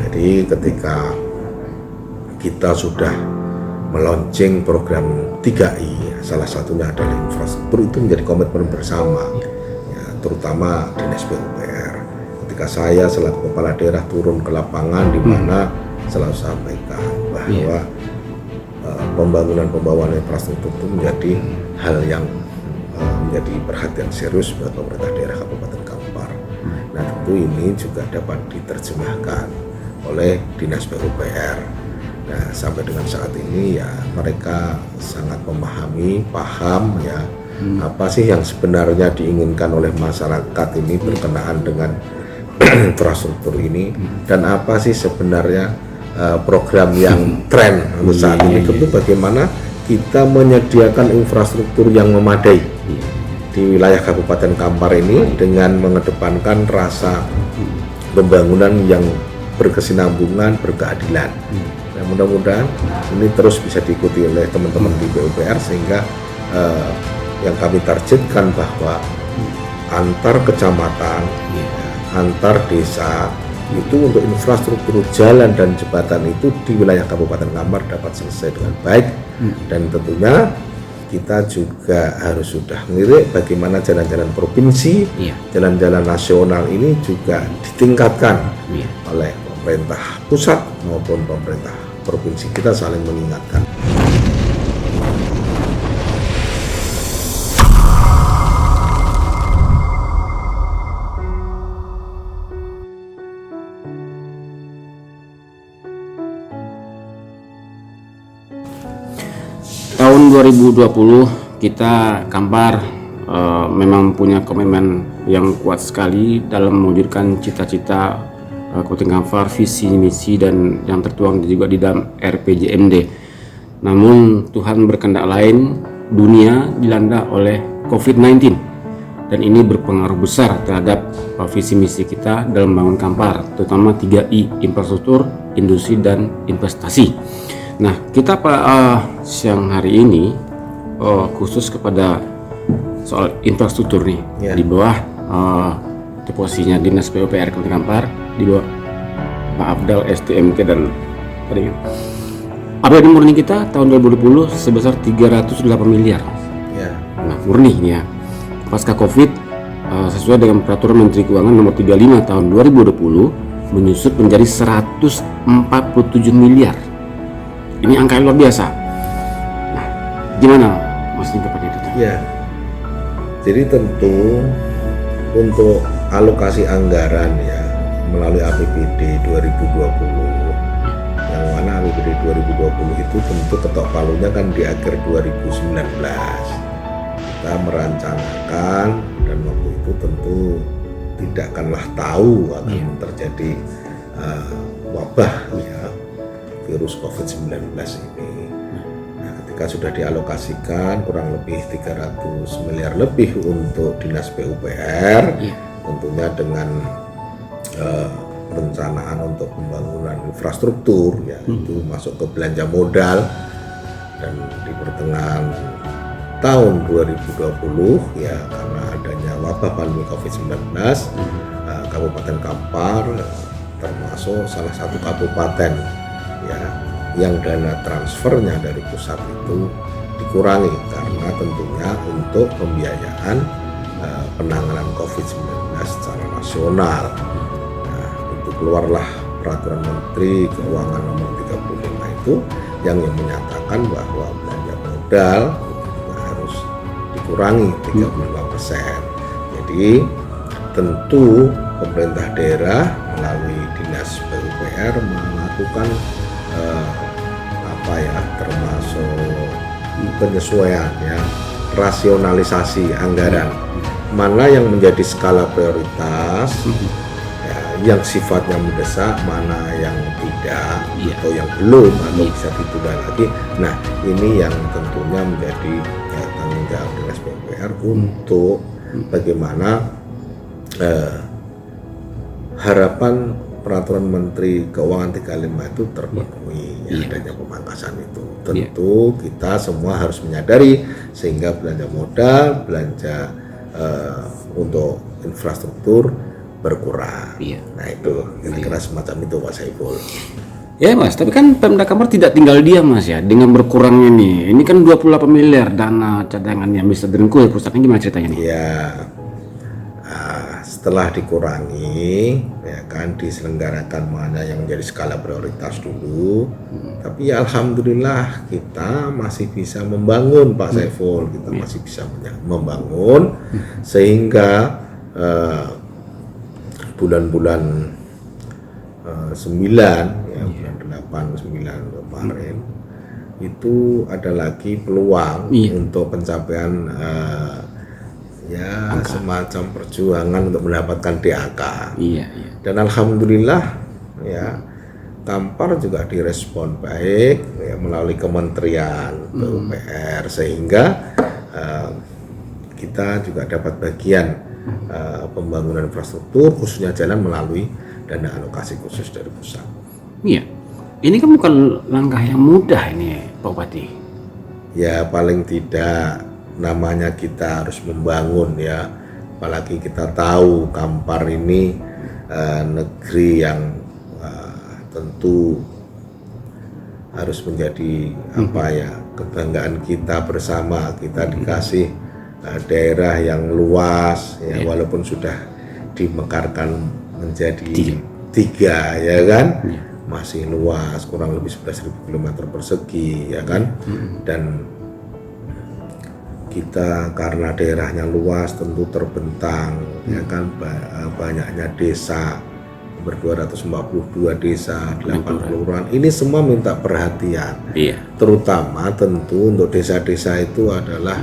Jadi ketika kita sudah meluncing program 3I, salah satunya adalah infrastruktur, itu menjadi komitmen bersama, ya, terutama Dinas PUPR. Ketika saya selaku kepala daerah turun ke lapangan, di mana selalu sampaikan bahwa pembangunan infrastruktur itu menjadi hal yang menjadi perhatian serius buat pemerintah daerah Kabupaten Kampar. Nah, tentu ini juga dapat diterjemahkan oleh Dinas PUPR. Nah, sampai dengan saat ini ya mereka sangat memahami, paham ya apa sih yang sebenarnya diinginkan oleh masyarakat ini berkenaan dengan infrastruktur ini, dan apa sih sebenarnya program yang tren untuk saat ini. Tentu bagaimana kita menyediakan infrastruktur yang memadai di wilayah Kabupaten Kampar ini dengan mengedepankan rasa pembangunan yang berkesinambungan, berkeadilan. Nah, mudah-mudahan ini terus bisa diikuti oleh teman-teman di PUPR, sehingga yang kami targetkan bahwa antar kecamatan, antar desa itu untuk infrastruktur jalan dan jembatan itu di wilayah Kabupaten Kampar dapat selesai dengan baik. Dan tentunya kita juga harus sudah melirik bagaimana jalan-jalan provinsi, jalan-jalan nasional ini juga ditingkatkan oleh pemerintah pusat maupun pemerintah provinsi. Kita saling mengingatkan. Tahun 2020 kita Kampar memang punya komitmen yang kuat sekali dalam mewujudkan cita-cita Kabupaten Kampar, visi misi dan yang tertuang juga di dalam RPJMD. Namun Tuhan berkehendak lain, dunia dilanda oleh COVID-19 dan ini berpengaruh besar terhadap visi misi kita dalam membangun Kampar, terutama 3I, infrastruktur, industri dan investasi. Nah, kita siang hari ini khusus kepada soal infrastruktur nih, di bawah posisinya Dinas PUPR Kabupaten Kampar, di bawah Pak Afdal STMT dan APBD murni kita tahun 2020 sebesar 308 miliar. Nah, murni ini ya. Pasca Covid, sesuai dengan Peraturan Menteri Keuangan Nomor 35 tahun 2020 menyusut menjadi 147 miliar. Ini angka yang luar biasa. Nah, gimana Mas Niko pada itu? Ya, jadi tentu untuk alokasi anggaran ya melalui APBD 2020, yang mana APBD 2020 itu tentu ketok palunya kan di akhir 2019. Kita merancangkan dan waktu itu tentu tidak akanlah tahu akan terjadi wabah ya virus COVID-19 ini. Nah, ketika sudah dialokasikan kurang lebih 300 miliar lebih untuk Dinas PUPR, tentunya dengan perencanaan untuk pembangunan infrastruktur ya, itu masuk ke belanja modal, dan di pertengahan tahun 2020 ya karena adanya wabah pandemi COVID-19, Kabupaten Kampar termasuk salah satu kabupaten ya yang dana transfernya dari pusat itu dikurangi karena tentunya untuk pembiayaan penanganan COVID-19 secara nasional. Nah, itu keluarlah Peraturan Menteri Keuangan Nomor 35 itu yang menyatakan bahwa belanja modal harus dikurangi 35%. Jadi tentu pemerintah daerah melalui Dinas PUPR melakukan termasuk penyesuaian ya, rasionalisasi anggaran, mana yang menjadi skala prioritas ya, yang sifatnya mendesak, mana yang tidak atau yang belum atau bisa ditunda lagi. Nah, ini yang tentunya menjadi tanggung jawab Dinas PUPR untuk bagaimana harapan Peraturan Menteri Keuangan 35 itu terpenuhi adanya pemangkasan itu. Tentu kita semua harus menyadari sehingga belanja modal, belanja untuk infrastruktur berkurang. Iya. Nah itu kira-kira semacam itu Pak Saiful. Ya Mas, tapi kan Pemda Kalbar tidak tinggal diam Mas ya, dengan berkurangnya nih. Ini kan 28 miliar dana cadangan yang bisa direngkuh ya pusatnya, gimana ceritanya nih? Ya, setelah dikurangi, ya kan diselenggarakan mana yang menjadi skala prioritas dulu. Tapi ya alhamdulillah kita masih bisa membangun Pak Saiful, kita masih bisa membangun sehingga bulan-bulan 9 ya, bulan 8, 9 kemarin itu ada lagi peluang untuk pencapaian ya semacam perjuangan untuk mendapatkan DAK. Iya. Dan alhamdulillah ya Kampar juga direspon baik ya, melalui Kementerian PUPR sehingga kita juga dapat bagian pembangunan infrastruktur khususnya jalan melalui dana alokasi khusus dari pusat. Iya. Ini kan bukan langkah yang mudah ini Pak Bupati. Ya paling tidak namanya kita harus membangun ya, apalagi kita tahu Kampar ini negeri yang tentu harus menjadi apa ya, kebanggaan kita bersama. Kita dikasih daerah yang luas ya, walaupun sudah dimekarkan menjadi 3 ya kan, masih luas, kurang lebih 11.000 km persegi ya kan. Dan kita karena daerahnya luas tentu terbentang ya kan, banyaknya desa, 242 desa, 8 kelurahan. Ini semua minta perhatian. Iya. Terutama tentu untuk desa-desa itu adalah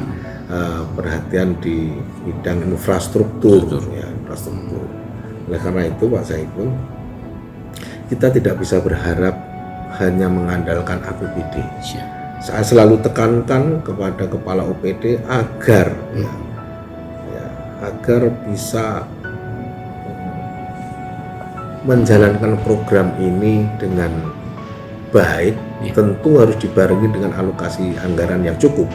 perhatian di bidang infrastruktur ya, infrastruktur. Oleh karena itu Pak Saiful, kita tidak bisa berharap hanya mengandalkan APBD. Saya selalu tekankan kepada kepala OPD agar agar bisa menjalankan program ini dengan baik, tentu harus dibarengi dengan alokasi anggaran yang cukup.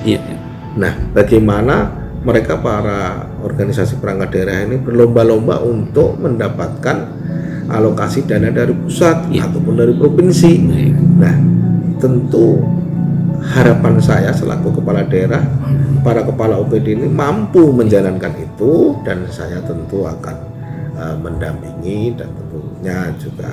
Nah, bagaimana mereka para organisasi perangkat daerah ini berlomba-lomba untuk mendapatkan alokasi dana dari pusat ataupun dari provinsi. Nah, tentu harapan saya selaku kepala daerah, para kepala OPD ini mampu menjalankan itu, dan saya tentu akan mendampingi dan tentunya juga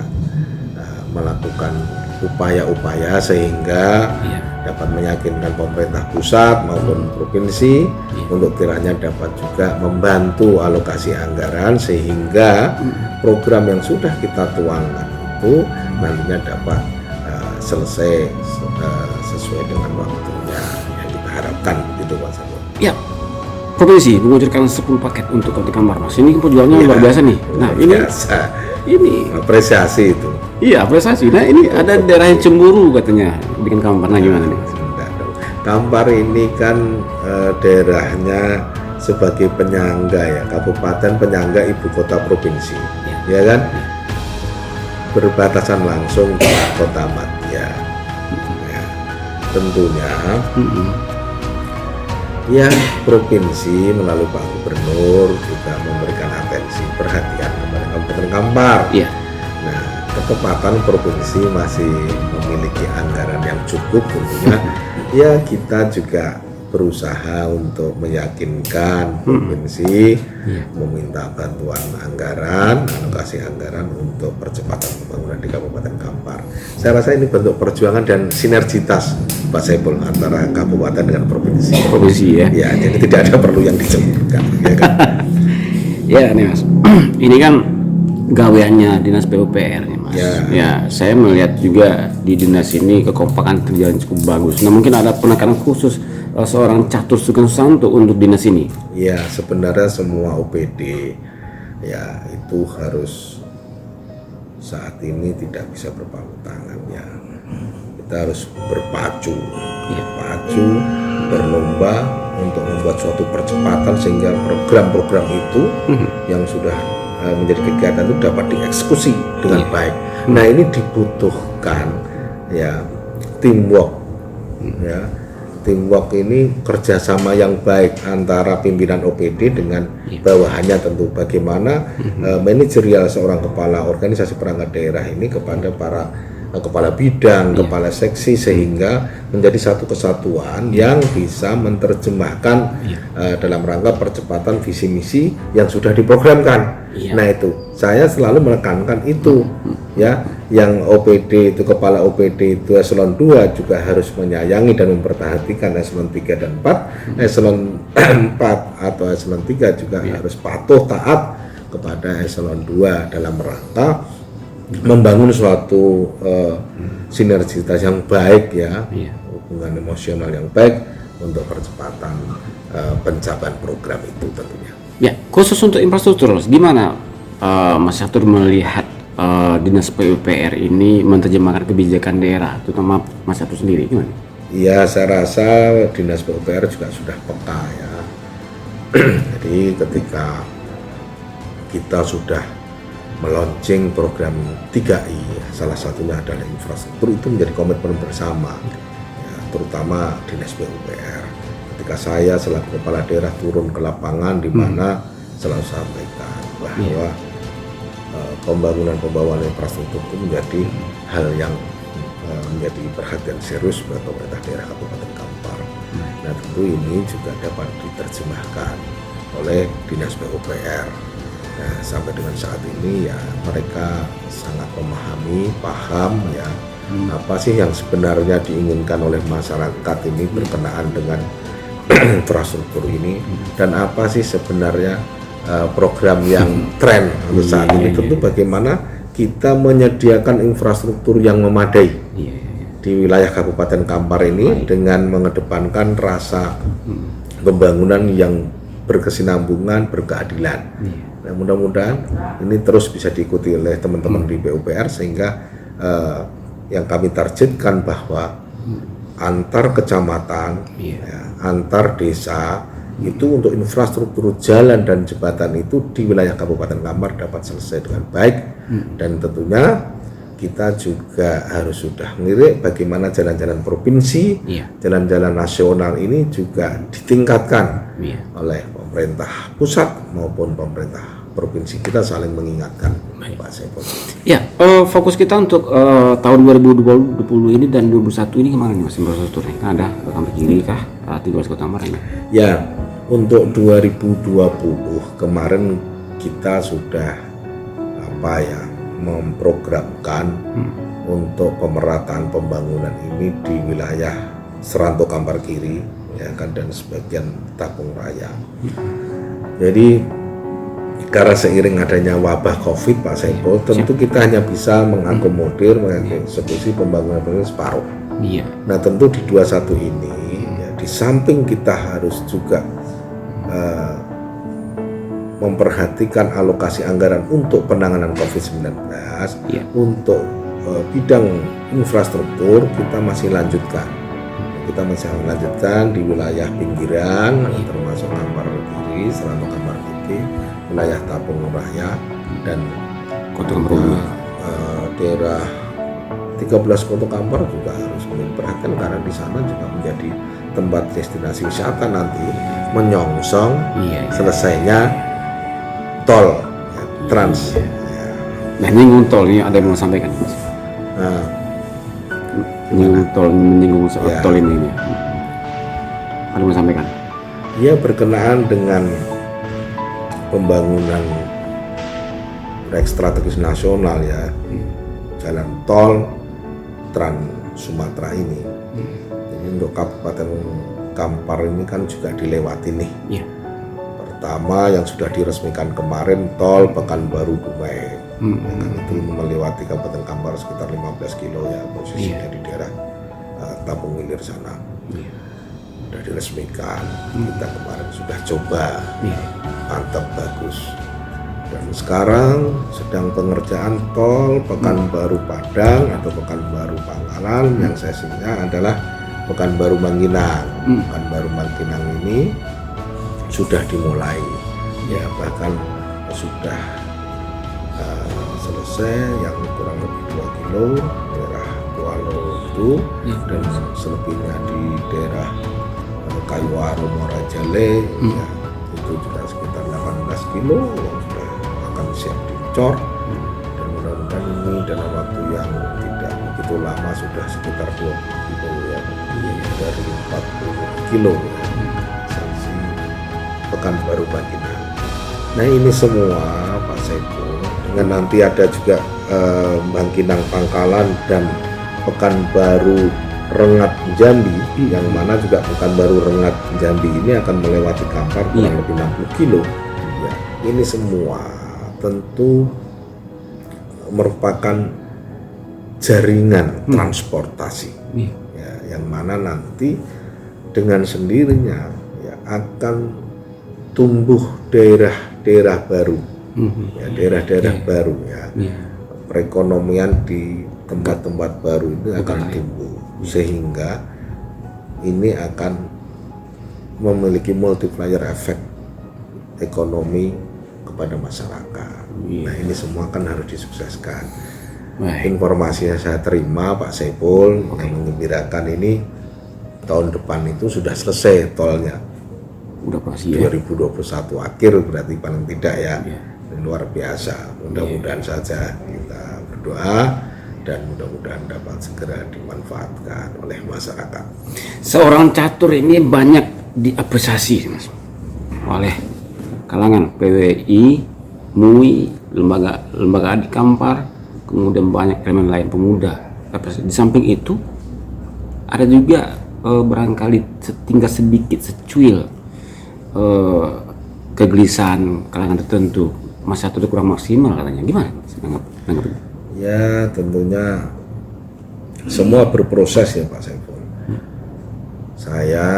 melakukan upaya-upaya sehingga dapat meyakinkan pemerintah pusat maupun provinsi untuk kiranya dapat juga membantu alokasi anggaran sehingga program yang sudah kita tuangkan itu nantinya dapat selesai sesuai dengan waktunya yang kita harapkan, begitu Pak Saiful. Ya, provinsi mengucurkan 10 paket untuk Kabupaten Kampar Mas. Ini perjuangannya luar biasa nih. Nah, ini apresiasi itu. Iya, apresiasi. Nah, ini ada daerah yang cemburu katanya bikin Kampar. Nah, gimana nih? Kampar ini kan daerahnya sebagai penyangga ya, kabupaten penyangga ibu kota provinsi, ya kan? Berbatasan langsung dengan kota Madya. Ya, tentunya ya provinsi melalui Pak Gubernur juga memberikan atensi perhatian kepada Kabupaten Kampar. Nah, ketepatan provinsi masih memiliki anggaran yang cukup tentunya. Ya, kita juga berusaha untuk meyakinkan provinsi meminta bantuan anggaran, alokasi anggaran untuk percepatan pembangunan di Kabupaten Kampar. Saya rasa ini bentuk perjuangan dan sinergitas Pak Saiful antara kabupaten dengan provinsi. Ya. Ya, jadi tidak ada perlu yang dicemburkan, ya kan? Ya nih Mas, ini kan gaweannya dinas PUPR nih Mas. Ya, saya melihat juga di dinas ini kekompakan terjalan cukup bagus. Nah, mungkin ada penekanan khusus seorang Catur Sugeng Susanto untuk dinas ini. Ya, sebenarnya semua OPD ya itu harus saat ini tidak bisa berpangku tangan ya. Kita harus berpacu, berlomba untuk membuat suatu percepatan sehingga program-program itu yang sudah menjadi kegiatan itu dapat dieksekusi dengan baik. Nah, ini dibutuhkan ya teamwork ya teamwork ini kerjasama yang baik antara pimpinan OPD dengan bawahannya, tentu bagaimana manajerial seorang kepala organisasi perangkat daerah ini kepada para kepala bidang, kepala seksi, sehingga menjadi satu kesatuan yang bisa menerjemahkan dalam rangka percepatan visi misi yang sudah diprogramkan. Nah itu saya selalu menekankan itu ya, yang OPD itu, kepala OPD itu eselon 2 juga harus menyayangi dan memperhatikan eselon 3 dan 4. Eselon 4 atau eselon 3 juga harus patuh taat kepada eselon 2 dalam rangka membangun suatu sinergitas yang baik ya, hubungan emosional yang baik untuk percepatan pencapaian program itu tentunya. Ya, khusus untuk infrastruktur, gimana Mas Catur melihat Dinas PUPR ini menerjemahkan kebijakan daerah, terutama Mas Catur sendiri, gimana? Iya, saya rasa Dinas PUPR juga sudah peka ya. Jadi ketika kita sudah meluncing program 3I, salah satunya adalah infrastruktur, itu menjadi komitmen bersama ya, terutama Dinas PUPR. Ketika saya selaku kepala daerah turun ke lapangan, di mana selalu sampaikan bahwa pembangunan infrastruktur itu menjadi hal yang menjadi perhatian serius buat pemerintah daerah Kabupaten Kampar. Nah tentu ini juga dapat diterjemahkan oleh Dinas PUPR. Nah, sampai dengan saat ini ya mereka sangat memahami, paham ya apa sih yang sebenarnya diinginkan oleh masyarakat ini berkenaan dengan infrastruktur ini, dan apa sih sebenarnya program yang tren untuk saat ini. Tentu bagaimana kita menyediakan infrastruktur yang memadai di wilayah Kabupaten Kampar ini dengan mengedepankan rasa pembangunan yang berkesinambungan, berkeadilan. Nah, mudah-mudahan ini terus bisa diikuti oleh teman-teman di PUPR, sehingga yang kami targetkan bahwa antar kecamatan, antar desa itu untuk infrastruktur jalan dan jembatan itu di wilayah Kabupaten Kampar dapat selesai dengan baik. Dan tentunya kita juga harus sudah melirik bagaimana jalan-jalan provinsi, jalan-jalan nasional ini juga ditingkatkan oleh pemerintah pusat maupun pemerintah provinsi. Kita saling mengingatkan, Pak Saiful. Ya, fokus kita untuk tahun 2020 ini dan 2021 ini kemana nih Mas infrastrukturnya? Kan ada sampai kiri kah? Di luar kota Kampar ini? Ya, untuk 2020 kemarin kita sudah memprogramkan untuk pemerataan pembangunan ini di wilayah Seranto Kampar Kiri ya kan, dan sebagian Tapung Raya. Jadi karena seiring adanya wabah COVID, Pak Saiful, tentu kita hanya bisa mengakomodir mengeksekusi pembangunan separuh. Nah tentu di 21 ini ya, di samping kita harus juga memperhatikan alokasi anggaran untuk penanganan COVID-19, untuk bidang infrastruktur kita masih lanjutkan. Kita masih lanjutkan di wilayah pinggiran, termasuk Kampar Kiri, Seranto Kampar Kiri, wilayah Tapung Raya, dan Kota Kampar, daerah 13 Kota Kampar juga harus diperhatikan, karena di sana juga menjadi tempat destinasi wisata nanti menyongsong selesainya tol ya, trans. Nah nyinggung tol ini ada yang mau sampaikan Mas? Menyinggung soal tol ini ada yang mau sampaikan? Ya, berkenaan dengan pembangunan proyek strategis nasional ya, jalan tol Trans Sumatera ini. Jadi untuk Kabupaten Kampar ini kan juga dilewati nih. Pertama yang sudah diresmikan kemarin tol Pekanbaru Dumai, kan itu melewati Kabupaten Kampar sekitar 15 kilo ya, posisinya di daerah Tapung Ilir sana. Sudah diresmikan, kita kemarin sudah coba, mantap, bagus. Dan sekarang sedang pengerjaan tol Pekanbaru Padang atau Pekanbaru Pangkalan, yang sesinya adalah Pekanbaru Mangkinang. Pekanbaru Mangkinang ini sudah dimulai ya, bahkan sudah selesai yang kurang lebih 2 kilo daerah Kualo itu itu, dan selebihnya di daerah Kayuwaru, Morajale, ya, itu juga sekitar 18 kilo yang sudah akan siap dicor, dan mudah-mudahan ini dalam waktu yang tidak begitu lama sudah sekitar 20 kilo ya, dari 40 kilo ya, seksi Pekanbaru Bangkinang. Nah ini semua Pak Saiful, dengan nanti ada juga Bangkinang Pangkalan dan Pekanbaru Rengat Jambi, yang mana juga Pekanbaru Rengat Jambi ini akan melewati Kampar kurang lebih 60 kilo. Ya, ini semua tentu merupakan jaringan transportasi, ya, yang mana nanti dengan sendirinya ya, akan tumbuh daerah-daerah baru, ya, daerah-daerah baru ya. Perekonomian di tempat-tempat baru itu akan tumbuh, sehingga ini akan memiliki multiplier efek ekonomi kepada masyarakat. Nah ini semua kan harus disukseskan. Informasi yang saya terima Pak Saiful yang mengembirakan ini, tahun depan itu sudah selesai tolnya, udah pasti ya. 2021 akhir berarti paling tidak ya. Luar biasa. Mudah-mudahan saja kita berdoa dan mudah-mudahan dapat segera dimanfaatkan oleh masyarakat. Seorang catur ini banyak diapresiasi Mas oleh kalangan PWI, MUI, lembaga Adik Kampar, kemudian banyak elemen lain pemuda. Di samping itu ada juga barangkali tinggal sedikit secuil kegelisahan kalangan tertentu. Mas Catur kurang maksimal katanya. Gimana? Nanggap? Ya tentunya semua berproses ya Pak Saiful. Saya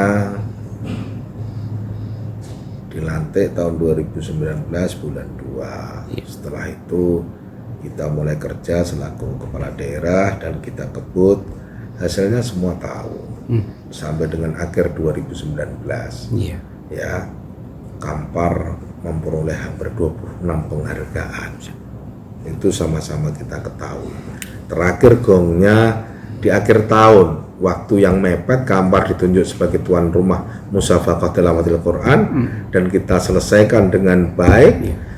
dilantik tahun 2019 bulan 2. Setelah itu kita mulai kerja selaku kepala daerah dan kita kebut, hasilnya semua tahu. Sampai dengan akhir 2019 ya, Kampar memperoleh hampir 26 penghargaan. Itu sama-sama kita ketahui. Terakhir gongnya di akhir tahun, waktu yang mepet, Kampar ditunjuk sebagai tuan rumah Musabaqah Tilawatil Quran, dan kita selesaikan dengan baik,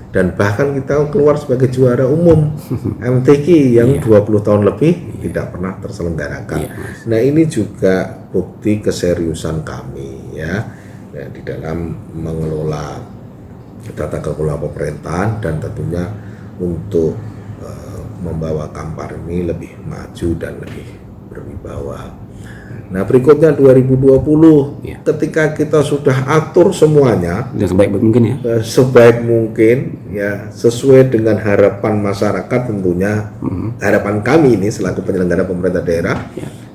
dan bahkan kita keluar sebagai juara umum MTQ yang 20 tahun lebih tidak pernah terselenggarakan. Nah ini juga bukti keseriusan kami ya di dalam mengelola tata kelola pemerintahan, dan tentunya untuk membawa Kampar ini lebih maju dan lebih berwibawa. Nah berikutnya 2020 ketika kita sudah atur semuanya sebaik mungkin ya, sebaik mungkin ya, sesuai dengan harapan masyarakat tentunya, harapan kami ini selaku penyelenggara pemerintah daerah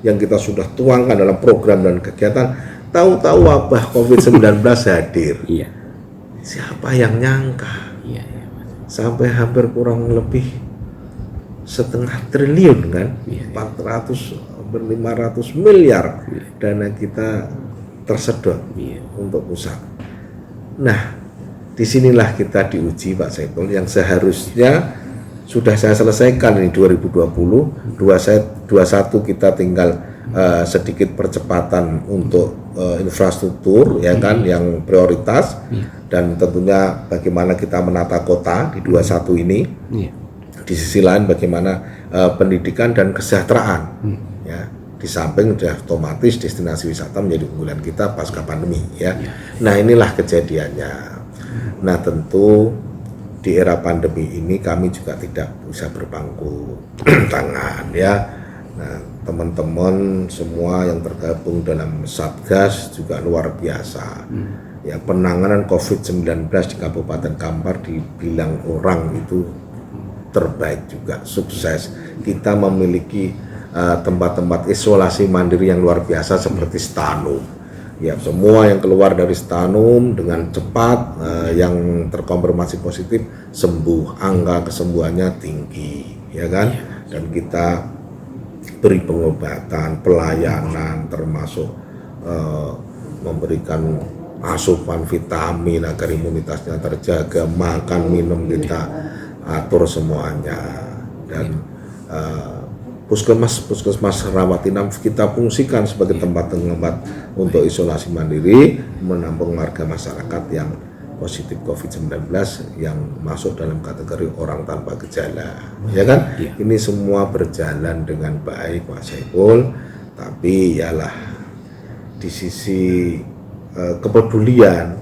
yang kita sudah tuangkan dalam program dan kegiatan. Tahu-tahu wabah COVID-19 hadir. Siapa yang nyangka sampai hampir kurang lebih 0,5 triliun kan, 400-500 miliar dana kita tersedot untuk pusat. Nah disinilah kita diuji Pak Saiful, yang seharusnya sudah saya selesaikan ini 2020, 21 kita tinggal sedikit percepatan untuk infrastruktur ya kan, yang prioritas, dan tentunya bagaimana kita menata kota di 21 ini. Di sisi lain bagaimana pendidikan dan kesejahteraan ya, di samping sudah otomatis destinasi wisata menjadi unggulan kita pasca pandemi ya. Nah inilah kejadiannya. Nah tentu di era pandemi ini kami juga tidak bisa berpangku tangan ya. Nah teman-teman semua yang tergabung dalam Satgas juga luar biasa. Ya penanganan COVID-19 di Kabupaten Kampar dibilang orang itu terbaik juga, sukses. Kita memiliki tempat-tempat isolasi mandiri yang luar biasa seperti Stanum. Ya semua yang keluar dari Stanum dengan cepat yang terkonfirmasi positif sembuh, angka kesembuhannya tinggi ya kan, dan kita beri pengobatan, pelayanan, termasuk memberikan asupan vitamin agar imunitasnya terjaga, makan minum kita atur semuanya, dan puskesmas rawat inap kita fungsikan sebagai tempat untuk isolasi mandiri, menampung warga masyarakat yang positif COVID-19 yang masuk dalam kategori orang tanpa gejala, ya kan? Ini semua berjalan dengan baik Pak Saiful, tapi yalah di sisi kepedulian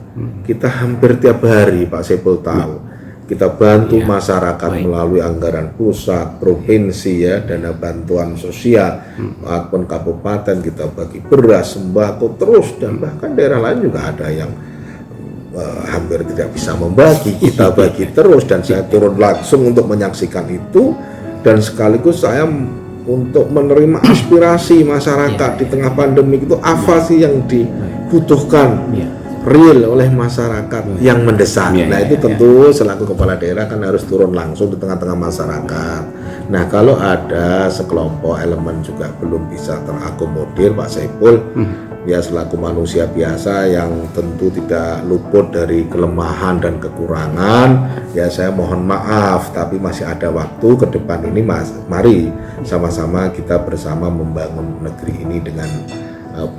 kita hampir tiap hari Pak Saiful tahu kita bantu masyarakat melalui anggaran pusat, provinsi ya, dana bantuan sosial maupun kabupaten, kita bagi beras, sembako terus, dan bahkan daerah lain juga ada yang hampir tidak bisa membagi, kita bagi terus, dan saya turun langsung untuk menyaksikan itu, dan sekaligus saya untuk menerima aspirasi masyarakat di tengah pandemi itu apa sih yang dibutuhkan real oleh masyarakat yang mendesak. Nah itu tentu selaku kepala daerah kan harus turun langsung di tengah-tengah masyarakat. Nah kalau ada sekelompok elemen juga belum bisa terakomodir Pak Saiful, ya selaku manusia biasa yang tentu tidak luput dari kelemahan dan kekurangan, ya saya mohon maaf, tapi masih ada waktu ke depan ini mari sama-sama kita bersama membangun negeri ini dengan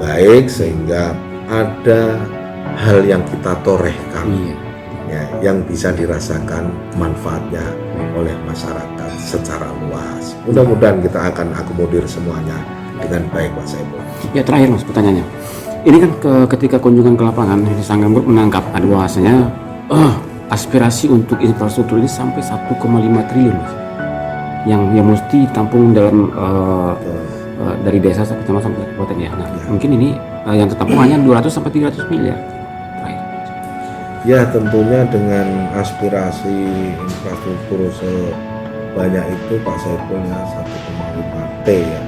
baik sehingga ada hal yang kita torehkan ya, yang bisa dirasakan manfaatnya oleh masyarakat secara luas. Mudah-mudahan kita akan akomodir semuanya dengan baik Pak Saiful. Ya terakhir Mas pertanyaannya, ini kan ketika kunjungan ke lapangan ini Sanggar menangkap bahwasanya aspirasi untuk infrastruktur ini sampai 1,5 triliun Mas, yang mesti ditampung dalam dari desa sampai kecamatan sampai kabupaten ya. Nah mungkin ini yang tertampung hanya 200 sampai 300 miliar. Ya tentunya dengan aspirasi infrastruktur sebanyak itu Pak Saiful ya 1,5 T ya.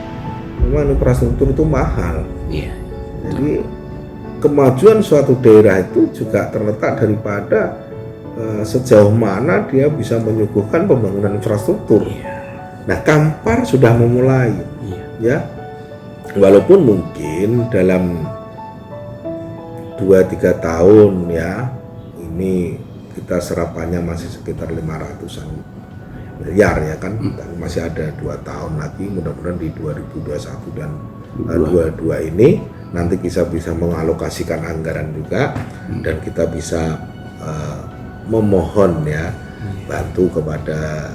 Memang infrastruktur itu mahal. Jadi kemajuan suatu daerah itu juga terletak daripada sejauh mana dia bisa menyuguhkan pembangunan infrastruktur. Nah Kampar sudah memulai ya. Walaupun mungkin dalam 2-3 tahun ya ini kita serapannya masih sekitar 500-an miliar ya kan, masih ada 2 tahun lagi, mudah-mudahan di 2021 dan 22 ini nanti kita bisa mengalokasikan anggaran juga dan kita bisa memohon ya bantu kepada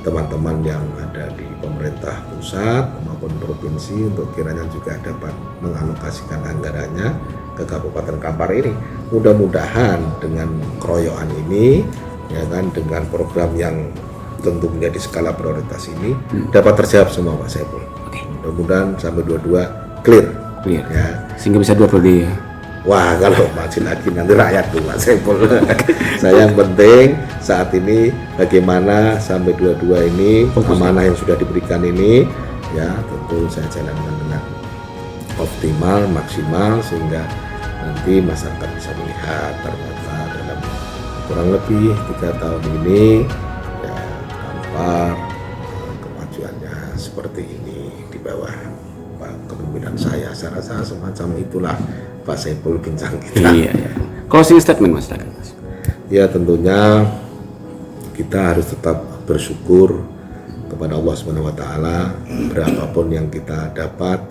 teman-teman yang ada di pemerintah pusat maupun provinsi untuk kiranya juga dapat mengalokasikan anggarannya ke Kabupaten Kampar ini. Mudah-mudahan dengan keroyokan ini ya kan, dengan program yang tentu menjadi skala prioritas ini dapat terjawab semua Pak Saiful. Mudah-mudahan sampai 22 clear ya, sehingga bisa 2 periode. Wah kalau maju lagi nanti rakyat tuh Pak Saiful. Saya yang penting saat ini bagaimana sampai 22 ini amanah yang sudah diberikan ini ya tentu saya jalankan dengan optimal, maksimal sehingga nanti masyarakat bisa melihat ternyata dalam kurang lebih 3 tahun ini ya Kampar kemajuannya seperti ini di bawah kepemimpinan saya rasa semacam itulah Pak Saiful bincang kita. Closing statement Mas. Ya tentunya kita harus tetap bersyukur kepada Allah SWT berapapun yang kita dapat,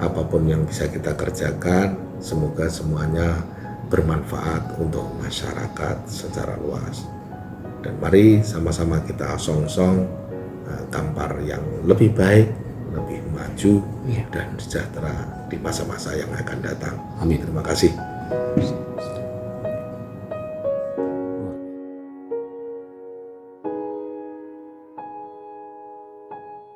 apapun yang bisa kita kerjakan, semoga semuanya bermanfaat untuk masyarakat secara luas. Dan mari sama-sama kita song-song Kampar yang lebih baik, lebih maju dan sejahtera di masa-masa yang akan datang. Amin. Terima kasih.